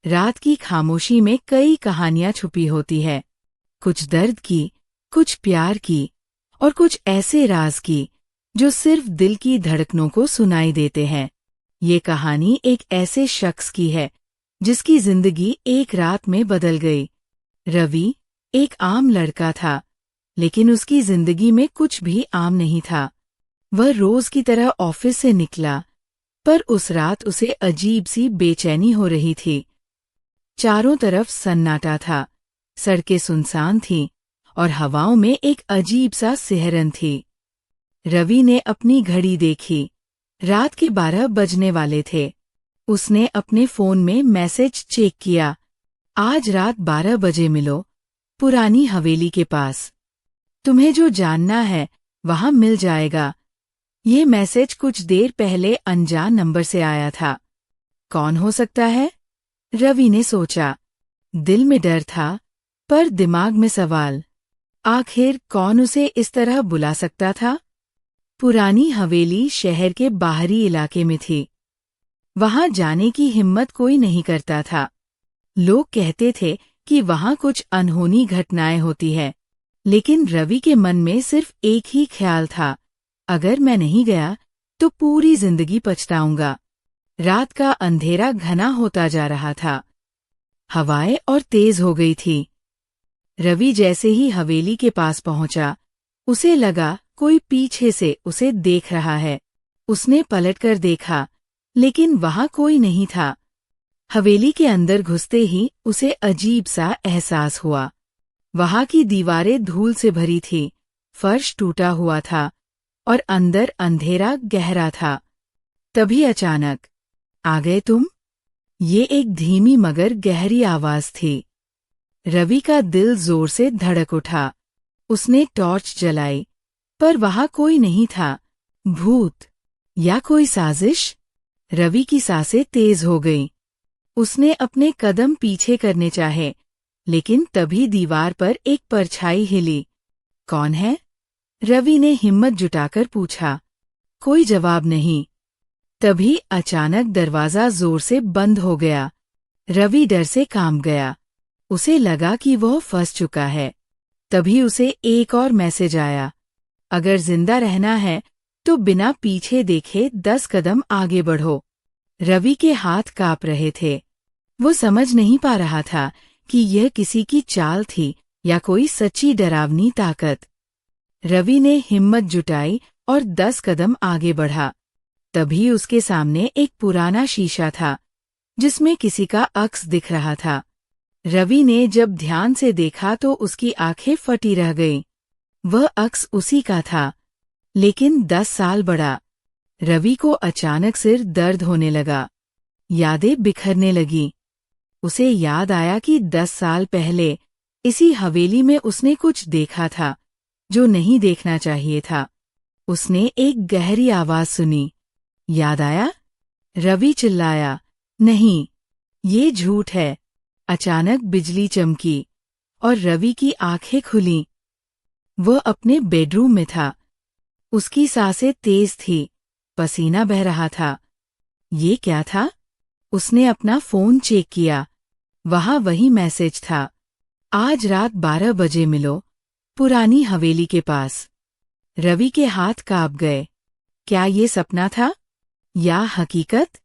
रात की खामोशी में कई कहानियां छुपी होती है, कुछ दर्द की, कुछ प्यार की और कुछ ऐसे राज की जो सिर्फ दिल की धड़कनों को सुनाई देते हैं। ये कहानी एक ऐसे शख्स की है जिसकी जिंदगी एक रात में बदल गई। रवि एक आम लड़का था, लेकिन उसकी जिंदगी में कुछ भी आम नहीं था। वह रोज की तरह ऑफिस से निकला, पर उस रात उसे अजीब सी बेचैनी हो रही थी। चारों तरफ सन्नाटा था, सड़कें सुनसान थीं और हवाओं में एक अजीब सा सिहरन थी। रवि ने अपनी घड़ी देखी। रात के 12 बजने वाले थे। उसने अपने फोन में मैसेज चेक किया, आज रात 12 बजे मिलो, पुरानी हवेली के पास। तुम्हें जो जानना है वहां मिल जाएगा। ये मैसेज कुछ देर पहले अनजान नंबर से आया था। कौन हो सकता है? रवि ने सोचा। दिल में डर था, पर दिमाग में सवाल, आखिर कौन उसे इस तरह बुला सकता था? पुरानी हवेली शहर के बाहरी इलाके में थी। वहां जाने की हिम्मत कोई नहीं करता था। लोग कहते थे कि वहां कुछ अनहोनी घटनाएं होती है, लेकिन रवि के मन में सिर्फ एक ही ख्याल था, अगर मैं नहीं गया तो पूरी जिंदगी पछताऊंगा। रात का अंधेरा घना होता जा रहा था। हवाएं और तेज हो गई थी। रवि जैसे ही हवेली के पास पहुंचा, उसे लगा कोई पीछे से उसे देख रहा है। उसने पलटकर देखा, लेकिन वहां कोई नहीं था। हवेली के अंदर घुसते ही उसे अजीब सा एहसास हुआ। वहां की दीवारें धूल से भरी थी, फर्श टूटा हुआ था और अंदर अंधेरा गहरा था। तभी अचानक, आ गए तुम? ये एक धीमी मगर गहरी आवाज थी। रवि का दिल जोर से धड़क उठा। उसने टॉर्च जलाई, पर वहां कोई नहीं था। भूत या कोई साजिश? रवि की सांसें तेज हो गईं। उसने अपने कदम पीछे करने चाहे, लेकिन तभी दीवार पर एक परछाई हिली। कौन है? रवि ने हिम्मत जुटाकर पूछा। कोई जवाब नहीं। तभी अचानक दरवाजा जोर से बंद हो गया। रवि डर से कांप गया। उसे लगा कि वह फंस चुका है। तभी उसे एक और मैसेज आया, अगर जिंदा रहना है तो बिना पीछे देखे 10 कदम आगे बढ़ो। रवि के हाथ कांप रहे थे। वो समझ नहीं पा रहा था कि यह किसी की चाल थी या कोई सच्ची डरावनी ताकत। रवि ने हिम्मत जुटाई और 10 कदम आगे बढ़ा। तभी उसके सामने एक पुराना शीशा था, जिसमें किसी का अक्स दिख रहा था। रवि ने जब ध्यान से देखा तो उसकी आंखें फटी रह गईं। वह अक्स उसी का था, लेकिन 10 साल बड़ा। रवि को अचानक सिर दर्द होने लगा। यादें बिखरने लगीं। उसे याद आया कि 10 साल पहले इसी हवेली में उसने कुछ देखा था जो नहीं देखना चाहिए था। उसने एक गहरी आवाज सुनी। याद आया? रवि चिल्लाया, नहीं, ये झूठ है। अचानक बिजली चमकी और रवि की आंखें खुलीं। वह अपने बेडरूम में था। उसकी सांसें तेज थी, पसीना बह रहा था। ये क्या था? उसने अपना फोन चेक किया। वहां वही मैसेज था, आज रात 12 बजे मिलो, पुरानी हवेली के पास। रवि के हाथ कांप गए। क्या ये सपना था या हकीकत?